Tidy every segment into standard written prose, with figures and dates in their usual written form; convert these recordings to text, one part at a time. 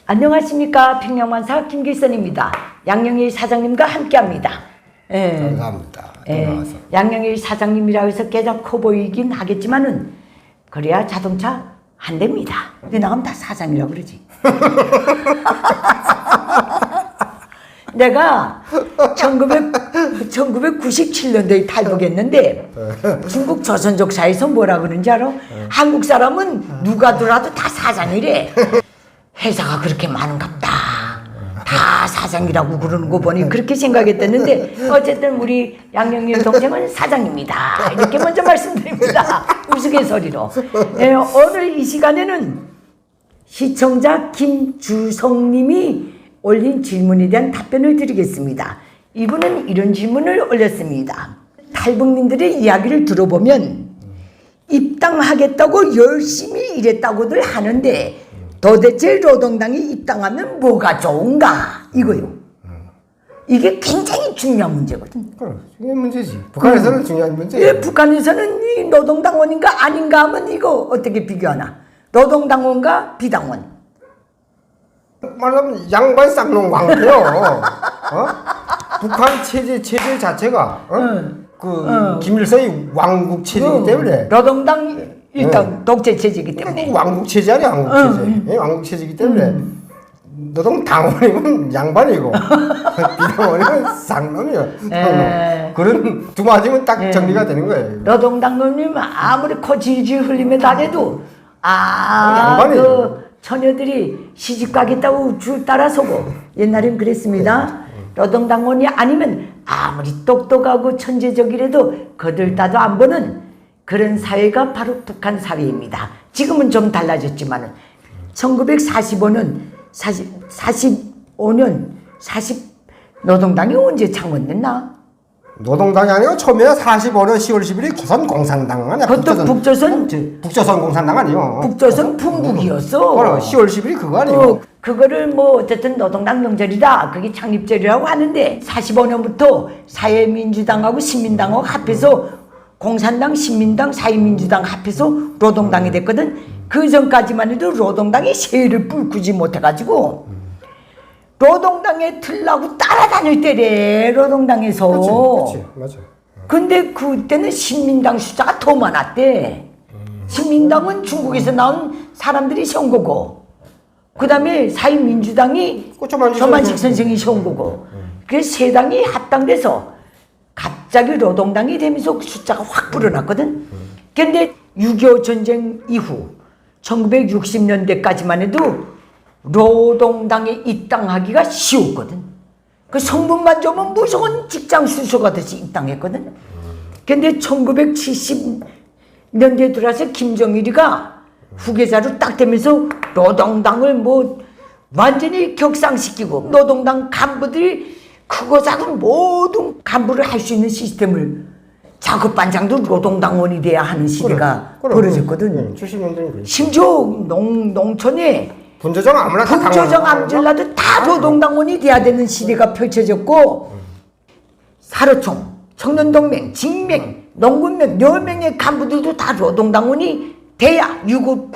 안녕하십니까. 평양만사 김길선입니다. 양영일 사장님과 함께합니다. 감사합니다. 양영일 사장님이라고 해서 꽤나 커 보이긴 하겠지만은 그래야 자동차 안 됩니다. 근데 나가면 다 사장이라고 그러지. 내가 1997년도에 탈북했는데 중국 조선족사에서 뭐라 그러는지 알아? 한국 사람은 누가 들어와도 다 사장이래. 회사가 그렇게 많은갑다. 다 사장이라고 그러는 거 보니 그렇게 생각했었는데 어쨌든 우리 양영일 동생은 사장입니다. 이렇게 먼저 말씀드립니다. 우스갯소리로. 오늘 이 시간에는 시청자 김주성님이 올린 질문에 대한 답변을 드리겠습니다. 이분은 이런 질문을 올렸습니다. 탈북민들의 이야기를 들어보면 입당하겠다고 열심히 일했다고들 하는데 도대체 노동당이 입당하면 뭐가 좋은가 이거요. 이게 굉장히 중요한 문제거든. 중요한 문제지. 북한에서는 중요한 문제예요. 예, 북한에서는 이 노동당원인가 아닌가 하면 이거 어떻게 비교하나? 노동당원과 비당원. 말하면 양반 쌍놈 왕태요. 북한 체제 자체가 김일성이 왕국 체제이기 때문에 노동당 일단 독재 체제이기 때문에 왕국 체제 아니야 왕국 체제. 왕국 체제이기 때문에 노동 당원이면 양반이고 비당원이면 쌍놈이요. 그런 두 마디면 딱 정리가 되는 거예요. 노동당원이면 아무리 코 질질 흘리며 다녀도 그 처녀들이 시집 가겠다고 줄 따라서고 옛날엔 그랬습니다. 노동당원이 아니면 아무리 똑똑하고 천재적이라도 거들떠도 안 보는 그런 사회가 바로 북한 사회입니다. 지금은 좀 달라졌지만은 1945년 45년 노동당이 언제 창원됐나? 노동당이 아니고 처음에 45년 10월 10일이 조선공산당 아니야. 그것도 북조선 공산당 아니요. 북조선 풍국이었어. 10월 10일이 그거 아니요. 그거를 뭐 어쨌든 노동당 명절이다. 그게 창립절이라고 하는데 45년부터 사회민주당하고 신민당하고 합해서 공산당, 신민당, 사회민주당 합해서 노동당이 됐거든. 그 전까지만 해도 노동당이 세를 뿔꾸지 못해가지고 노동당에 들라고 따라다닐 때래. 노동당에서. 그렇지, 맞아. 근데 그때는 신민당 숫자가 더 많았대. 신민당은 중국에서 나온 사람들이 세운 거고, 그 다음에 사회민주당이 조만식 선생이 세운 거고, 그래서 세 당이 합당돼서 갑자기 노동당이 되면서 그 숫자가 확 불어났거든. 근데 6.25 전쟁 이후 1960년대까지만 해도 노동당에 입당하기가 쉬웠거든. 그 성분만 주면 무조건 직장 순서가듯이 입당했거든. 근데 1970년대에 들어와서 김정일이가 후계자로 딱 되면서 노동당을 뭐 완전히 격상시키고 노동당 간부들이 크고 작은 모든 간부를 할 수 있는 시스템을 작업반장도 노동당원이 돼야 하는 시대가 벌어졌거든. 70년대는 심지어 농촌에 분조정 아무나 분조정 암질라도 다 노동당원이 돼야 되는 시대가 펼쳐졌고 사로총, 청년동맹, 직맹, 농군명 4명의 간부들도 다 노동당원이 돼야 유급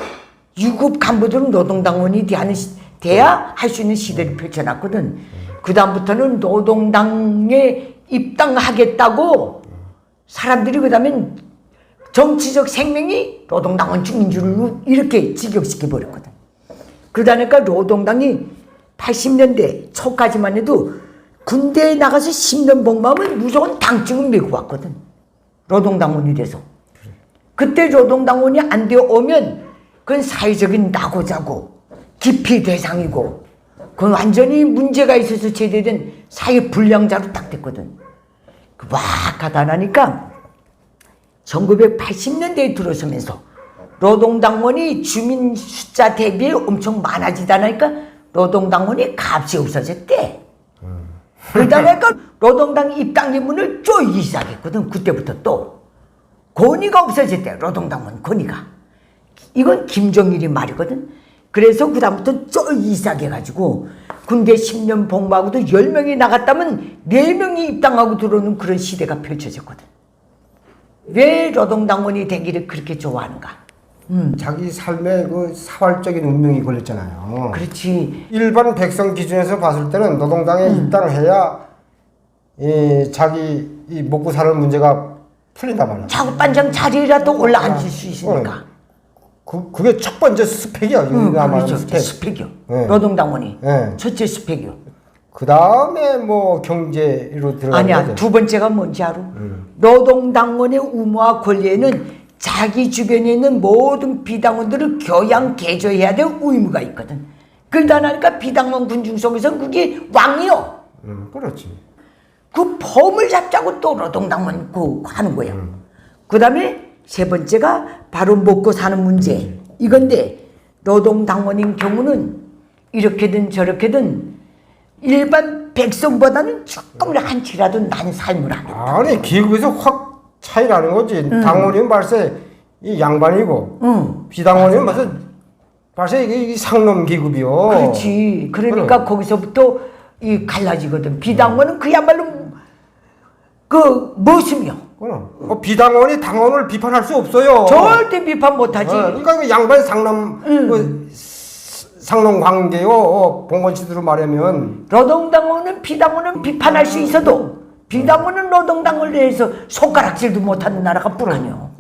간부들은 노동당원이 돼야 할 수 있는 시대를 펼쳐놨거든. 그 다음부터는 노동당에 입당하겠다고 사람들이 그 다음에 정치적 생명이 노동당원 중인 줄로 이렇게 직역시켜버렸거든. 그러다니까 노동당이 80년대 초까지만 해도 군대에 나가서 10년 복무하면 무조건 당증을 메고 왔거든. 노동당원이 돼서. 그때 노동당원이 안 되어 오면 그건 사회적인 낙오자고 기피 대상이고 그건 완전히 문제가 있어서 제대된 사회 불량자로 딱 됐거든. 막 하다 나니까 1980년대에 들어서면서 노동당원이 주민 숫자 대비에 엄청 많아지다 나니까 노동당원이 값이 없어졌대. 그러다 보니까 노동당 입당의 문을 쪼이기 시작했거든. 그때부터 또 권위가 없어졌대. 노동당원 권위가. 이건 김정일이 말이거든. 그래서 그 다음부터 쪼이기 시작해가지고 군대 10년 복무하고도 10명이 나갔다면 4명이 입당하고 들어오는 그런 시대가 펼쳐졌거든. 왜 노동당원이 되기를 그렇게 좋아하는가? 자기 삶의 그 사활적인 운명이 걸렸잖아요. 그렇지. 일반 백성 기준에서 봤을 때는 노동당에 입당해야 자기 이 먹고 사는 문제가 풀린단 말이야. 차고반장 자리라도 올라앉을 수 있으니까. 그게 첫 번째 스펙이야. 우리나라 말하는 그렇죠. 스펙. 스펙이요. 네. 노동당원이. 네. 첫째 스펙이요. 그 다음에 뭐 경제로 들어가는 아니야. 거죠. 두 번째가 뭔지 알아? 노동당원의 의무와 권리에는 자기 주변에 있는 모든 비당원들을 교양 개조해야 될 의무가 있거든. 그러다 나니까 비당원 군중 속에서는 그게 왕이요. 그렇지. 그 범을 잡자고 또 노동당원 하는 거야. 그 다음에 세 번째가 바로 먹고 사는 문제. 이건데 노동당원인 경우는 이렇게든 저렇게든 일반 백성보다는 조금 한치라도 난 삶을 합니다. 아니 기급에서 확 차이 나는 거지. 당원이면 벌써 이 양반이고 비당원이면 벌써 이게 상놈 기급이요. 그렇지. 그러니까 거기서부터 이 갈라지거든. 비당원은 그야말로 그 머슴이요. 비당원이 당원을 비판할 수 없어요. 절대 비판 못하지. 그러니까 그 양반 상놈 상놈 관계요. 봉건 씨대로 말하면 노동당원은 비당원은 비판할 수 있어도 비당원은 노동당을 내서 손가락질도 못하는 나라가 뿐아니요.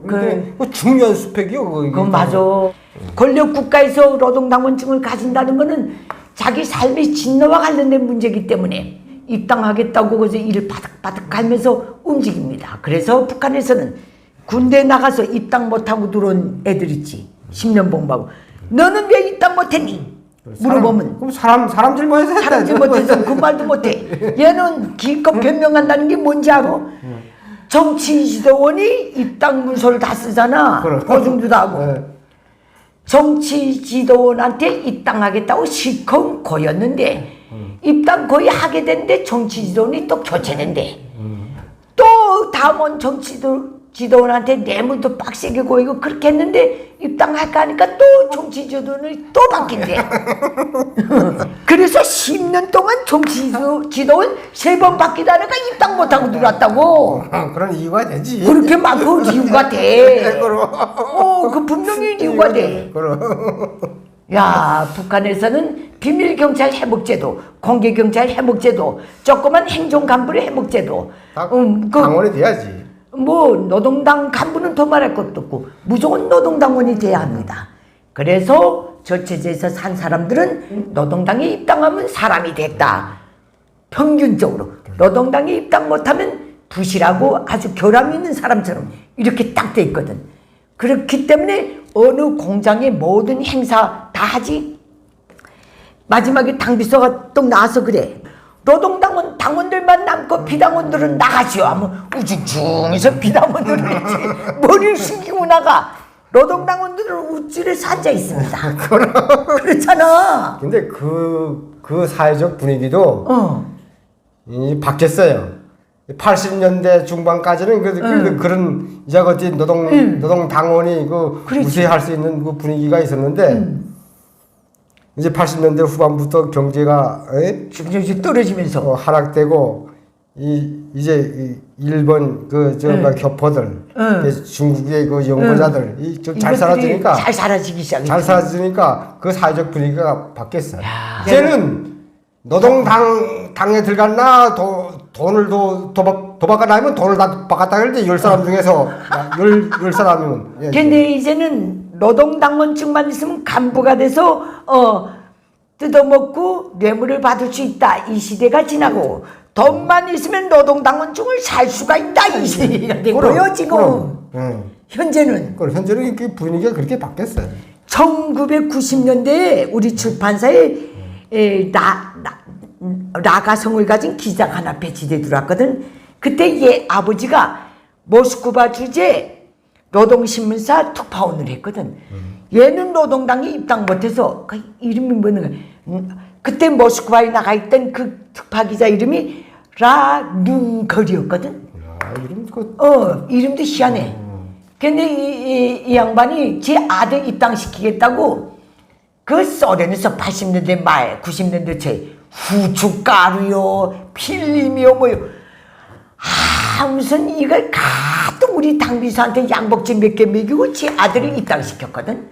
그래. 그 중요한 스펙이요. 그건 맞아. 권력 국가에서 노동당원증을 가진다는 거는 자기 삶의 진로와 관련된 문제이기 때문에 입당하겠다고 그래서 일을 바득바득 갈면서 움직입니다. 그래서 북한에서는 군대에 나가서 입당 못하고 들어온 애들 있지. 10년 봉부하고. 너는 왜 입당 못했니? 물어보면 그럼 사람 질문해서 사람들 못해서 그 말도 못해. 얘는 기껏 변명한다는 게 뭔지 알아? 정치 지도원이 입당 문서를 다 쓰잖아. 보증도 다 하고. 정치 지도원한테 입당하겠다고 실컷 고였는데 입당 거의 하게 됐는데 정치 지도원이 또 교체된대. 또 다음은 정치 지도원한테 뇌물도 빡세게 고이고 그렇게 했는데 입당할까 하니까 또 정치 지도원이 또 바뀐대. 그래서 10년 동안 정치 지도원 3번 바뀌다니까 입당 못하고 들어왔다고. 그런 이유가 되지. 그렇게 막 그 이유가 돼. 그 분명히 이유가 돼. 야, 북한에서는 비밀경찰 회복제도, 공개경찰 회복제도, 조그만 행정간부의 회복제도. 당원이 돼야지. 뭐 노동당 간부는 더 말할 것도 없고 무조건 노동당원이 돼야 합니다. 그래서 저 체제에서 산 사람들은 노동당에 입당하면 사람이 됐다. 평균적으로 노동당에 입당 못하면 부실하고 아주 결함 있는 사람처럼 이렇게 딱 돼 있거든. 그렇기 때문에 어느 공장의 모든 행사 다 하지. 마지막에 당비서가 또 나와서 그래. 노동당원 당원들만 남고 비당원들은 나가시오 하면 우중중해서 비당원들을 했지. 머리를 숙이고 나가. 노동당원들은 우쭐에서 앉아 있습니다. 그렇잖아. 근데 그 사회적 분위기도 바뀌었어요. 80년대 중반까지는 그런 이제 어찌 노동당원이 무시할 수 있는 그 분위기가 있었는데 이제 80년대 후반부터 경제가 떨어지면서 하락되고 이제 일본 교포들 중국의 그 연구자들 좀 잘 사라지니까 잘 사라지기 시작했지. 잘 사라지니까 그 사회적 분위기가 바뀌었어요. 이제는 노동당에 들어갔나 돈을 도박가 나면 돈을 다 박았다 그랬지. 10사람 중에서 10사람이면. 근데 이제는 노동당원증만 있으면 간부가 돼서 뜯어먹고 뇌물을 받을 수 있다. 이 시대가 지나고 돈만 있으면 노동당원증을 살 수가 있다. 이 시대가 되고요 지금. 현재는 그 분위기가 그렇게 바뀌었어요. 1990년대에 우리 출판사에 라가성을 가진 기자가 하나 배치돼 들어왔거든. 그때 얘 아버지가 모스크바 주재 노동신문사 특파원을 했거든. 얘는 노동당에 입당 못해서 그 이름이 뭐는가. 그때 모스크바에 나가 있던 그 특파 기자 이름이 라눈걸이었거든. 이름도 희한해. 근데 이 양반이 제 아들 입당시키겠다고 그 소련에서 80년대 말 90년대 초에 후춧가루요 필름이요 뭐요 무슨 이걸 가도 우리 당비서한테 양복지 몇 개 먹이고 지 아들을 입당시켰거든.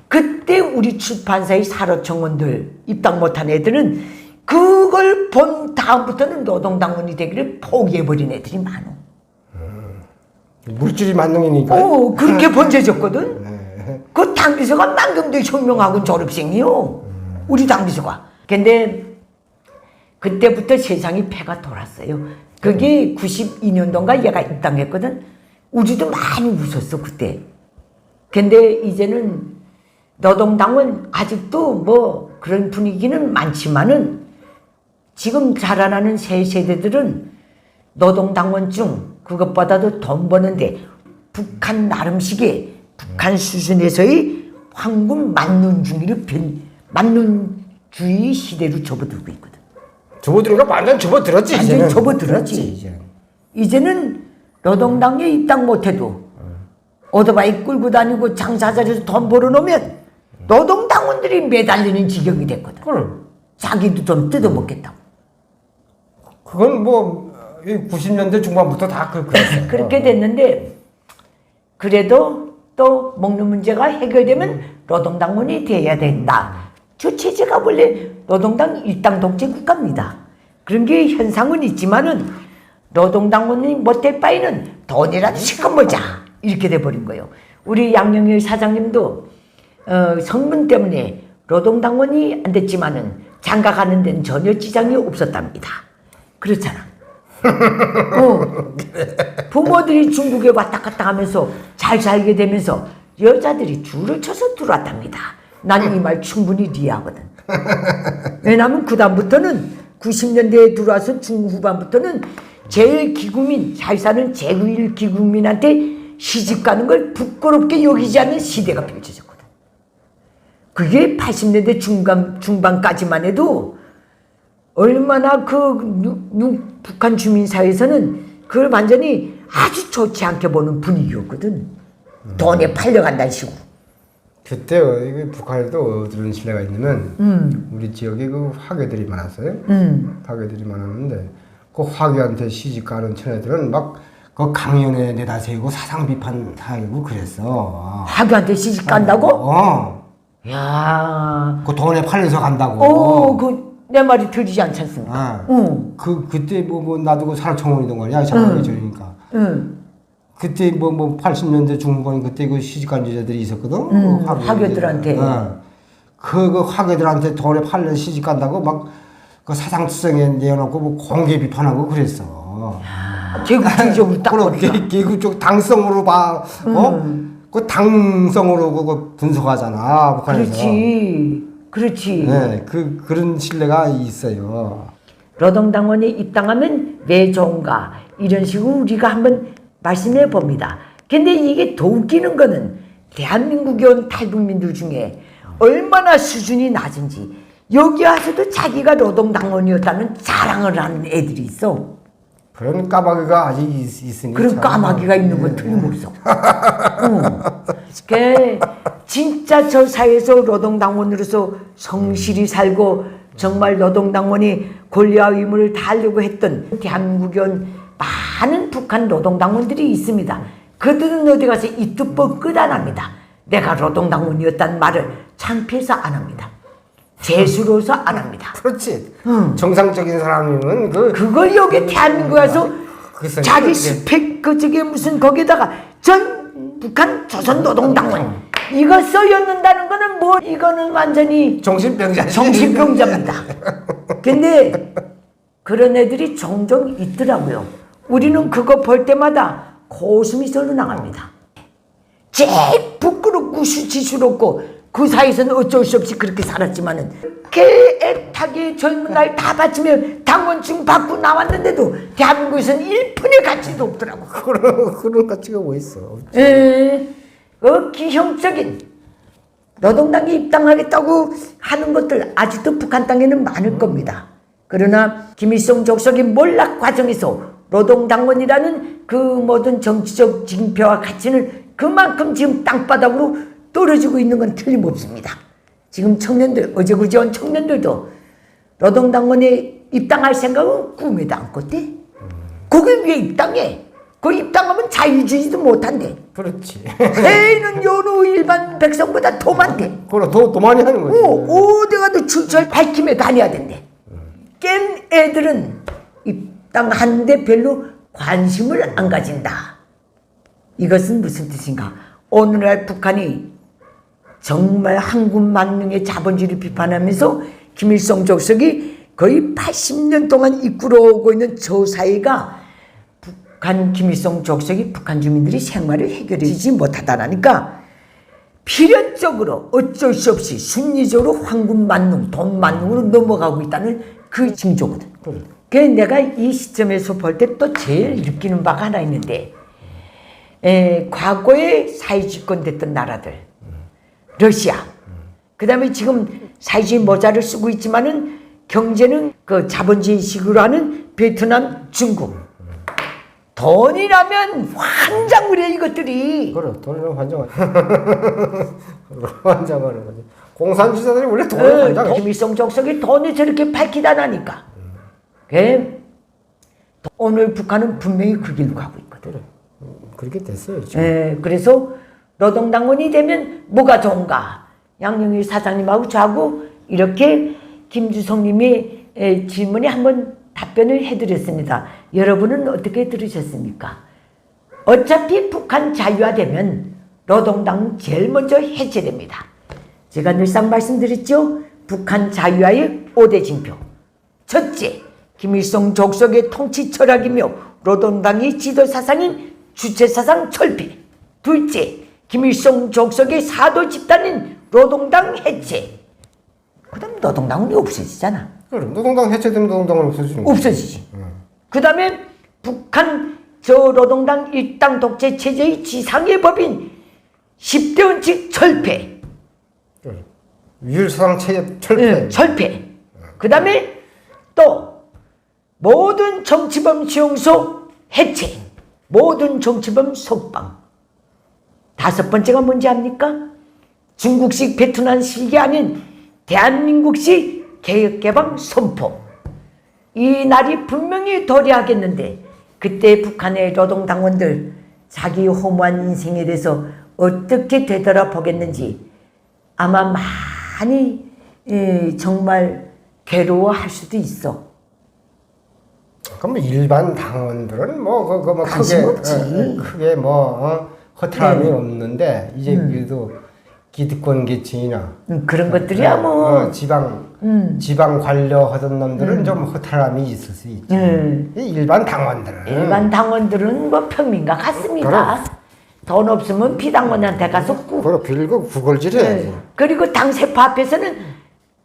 그때 우리 출판사의 사로청원들 입당 못한 애들은 그걸 본 다음부터는 노동당원이 되기를 포기해버린 애들이 많어. 물질이 만능이니까. 그렇게 번져졌거든. 그 당비서가 만경대 혁명학원 졸업생이요. 우리 당비서가. 근데 그때부터 세상이 패가 돌았어요. 그게 92년도인가 얘가 입당했거든. 우리도 많이 웃었어 그때. 근데 이제는 노동당원 아직도 뭐 그런 분위기는 많지만은 지금 자라나는 새 세대들은 노동당원 중 그것보다도 돈 버는데 북한 나름식의 북한 수준에서의 황금 만눈주의를 만눈주의 시대로 접어들고 있거든. 접어들어가 완전 접어들었지. 완전 접어들었지. 이제는 노동당에 입당 못해도 오토바이 끌고 다니고 장사자리에서 돈 벌어놓으면 노동당원들이 매달리는 지경이 됐거든. 자기도 좀 뜯어먹겠다고. 그건 뭐 90년대 중반부터 다 그랬어요. 그렇게 됐는데 그래도 또 먹는 문제가 해결되면 노동당원이 돼야 된다. 저 체제가 원래 노동당 일당 독재 국가입니다. 그런 게 현상은 있지만은 노동당원이 못될 바에는 돈이라도 실컷 벌자 이렇게 돼버린 거예요. 우리 양영일 사장님도 성문 때문에 노동당원이 안 됐지만은 장가가는 데는 전혀 지장이 없었답니다. 그렇잖아. 부모들이 중국에 왔다 갔다 하면서 잘 살게 되면서 여자들이 줄을 쳐서 들어왔답니다. 나는 이 말 충분히 이해하거든. 왜냐하면 그 다음부터는 90년대에 들어와서 중후반부터는 제일 기국민, 잘 사는 제일 기국민한테 시집가는 걸 부끄럽게 여기지 않는 시대가 펼쳐졌거든. 그게 80년대 중반까지만 해도 얼마나 북한 주민사회에서는 그걸 완전히 아주 좋지 않게 보는 분위기였거든. 돈에 팔려간다는 식으로. 그때 북한에도 어떤 신뢰가 있냐면 우리 지역에 그 화교들이 많았어요. 화교들이 많았는데 그 화교한테 시집가는 처녀들은 막 그 강연에 내다 세우고 사상 비판하고 그랬어. 화교한테 시집 간다고? 야. 그 돈에 팔려서 간다고. 내 말이 들리지 않지 않습니까? 그때 뭐 놔두고 사로청원이던 거냐 장하기 전이니까. 그때 뭐 80년대 중반 그때 그 시집간 여자들이 있었거든. 화교들한테. 그 화교들한테 돈에 팔려 시집 간다고 막 그 사상투성에 내어놓고 뭐 공개 비판하고 그랬어. 개국적으로 딱 보니까. 개국적 당성으로 봐. 그 당성으로 그거 분석하잖아 북한에서. 그렇지. 네, 그런 신뢰가 있어요. 노동당원에 입당하면 왜 좋은가 이런 식으로 우리가 한번 말씀해 봅니다. 근데 이게 더 웃기는 거는 대한민국에 온 탈북민들 중에 얼마나 수준이 낮은지 여기 와서도 자기가 노동당원이었다는 자랑을 하는 애들이 있어. 그런 까마귀가 아직 있으니까. 그런 까마귀가 있는 건 틀림없어. 진짜 저 사회에서 노동당원으로서 성실히 살고 정말 노동당원이 권리와 의무를 다하려고 했던 대한민국에 온 많은 북한 노동당원들이 있습니다. 그들은 어디 가서 이 뜻법 끝 안 합니다. 내가 노동당원이었다는 말을 창피해서 안 합니다. 재수로서 안 합니다. 그렇지. 정상적인 사람이면 그걸 여기 대한민국에 와서 자기 스펙 저게 무슨 거기다가 전 북한 조선노동당원 이거 써였는다는 거는 뭐 이거는 완전히 정신병자입니다. 근데 그런 애들이 종종 있더라고요. 우리는 그거 볼 때마다 고숨이 절로 나갑니다. 제일 부끄럽고 수치스럽고 그 사이에서는 어쩔 수 없이 그렇게 살았지만은 애타게 젊은 날 다 바치면 당원증 받고 나왔는데도 대한민국에서는 1푼의 가치도 없더라고. 그런 가치가 뭐 있어? 기형적인 노동당에 입당하겠다고 하는 것들 아직도 북한 땅에는 많을 겁니다. 그러나 김일성 족속의 몰락 과정에서 노동당원이라는 그 모든 정치적 징표와 가치는 그만큼 지금 땅바닥으로 떨어지고 있는 건 틀림없습니다. 지금 청년들, 어제 그제 온 청년들도 노동당원에 입당할 생각은 꿈에도 안 꿨대. 거기 왜 입당해? 그 입당하면 자유주의도 못한대. 그렇지. 세는 여느 일반 백성보다 더 많대. 그럼 더 많이 하는 거지. 어디 가도 출처 밝힘에 다녀야 된대. 깬 애들은 입당하는데 별로 관심을 안 가진다. 이것은 무슨 뜻인가? 오늘날 북한이 정말 한국 만능의 자본주의를 비판하면서 김일성 주석이 거의 80년 동안 이끌어오고 있는 저 사회가 북한 김일성 주석이 북한 주민들이 생활을 해결해주지 못하다라니까 필연적으로 어쩔 수 없이 순리적으로 황금 만능, 돈 만능으로 넘어가고 있다는 그 징조거든. 그래서 내가 이 시점에서 볼 때 또 제일 느끼는 바가 하나 있는데 과거에 사회주권 됐던 나라들 러시아 그 다음에 지금 사회주의 모자를 쓰고 있지만은 경제는 그 자본주의식으로 하는 베트남, 중국 돈이라면 환장을 해 이것들이. 그래 돈이라면 환장하지. 환장하는 거지. 공산주의자들이 원래 돈을 환장해. 김일성 주석이 돈이 저렇게 밝히다나니까. 오늘 북한은 분명히 그 길로 가고 있거든. 그래. 그렇게 됐어요 지금. 그래서 노동당원이 되면 뭐가 좋은가? 양영일 사장님하고 저하고 이렇게 김주성님의 질문에 한번 답변을 해드렸습니다. 여러분은 어떻게 들으셨습니까? 어차피 북한 자유화되면 노동당 제일 먼저 해체됩니다. 제가 늘상 말씀드렸죠. 북한 자유화의 5대 징표. 첫째, 김일성 족속의 통치 철학이며 노동당의 지도 사상인 주체 사상 철폐. 둘째, 김일성 족속의 사도 집단인 노동당 해체. 그 다음 노동당은 없어지잖아. 그래 노동당 해체되면 노동당은 없어지는 거야. 없어지지. 그 다음에 북한 저 노동당 일당 독재 체제의 지상의 법인 10대 원칙 철폐. 그래. 위일사상 체제 철폐. 철폐. 그 다음에 또 모든 정치범 수용소 해체. 모든 정치범 석방. 다섯 번째가 뭔지 압니까? 중국식 베트남식이 아닌 대한민국식 개혁개방 선포. 이 날이 분명히 도래하겠는데 그때 북한의 노동당원들 자기 허무한 인생에 대해서 어떻게 되돌아보겠는지 아마 많이 정말 괴로워할 수도 있어. 그럼 일반 당원들은 뭐 관심 없지. 크게 허탈함이 없는데 이제 그래도 기득권 계층이나 그런 것들이야 뭐 지방 관료하던 놈들은 좀 허탈함이 있을 수 있지. 일반 당원들은 뭐 평민과 같습니다. 돈 없으면 비당원한테 가서 그래 빌고 구걸질해야지. 그리고 당 세포 앞에서는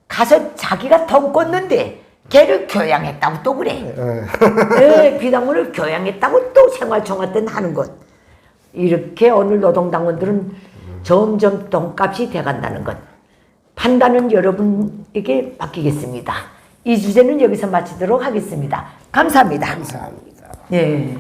가서 자기가 돈 꿨는데 걔를 교양했다고 또 그래. 비당원을 교양했다고 또 생활청화 때는 하는 것. 이렇게 오늘 노동당원들은 점점 돈값이 돼간다는 것. 판단은 여러분에게 맡기겠습니다. 이 주제는 여기서 마치도록 하겠습니다. 감사합니다. 감사합니다. 예.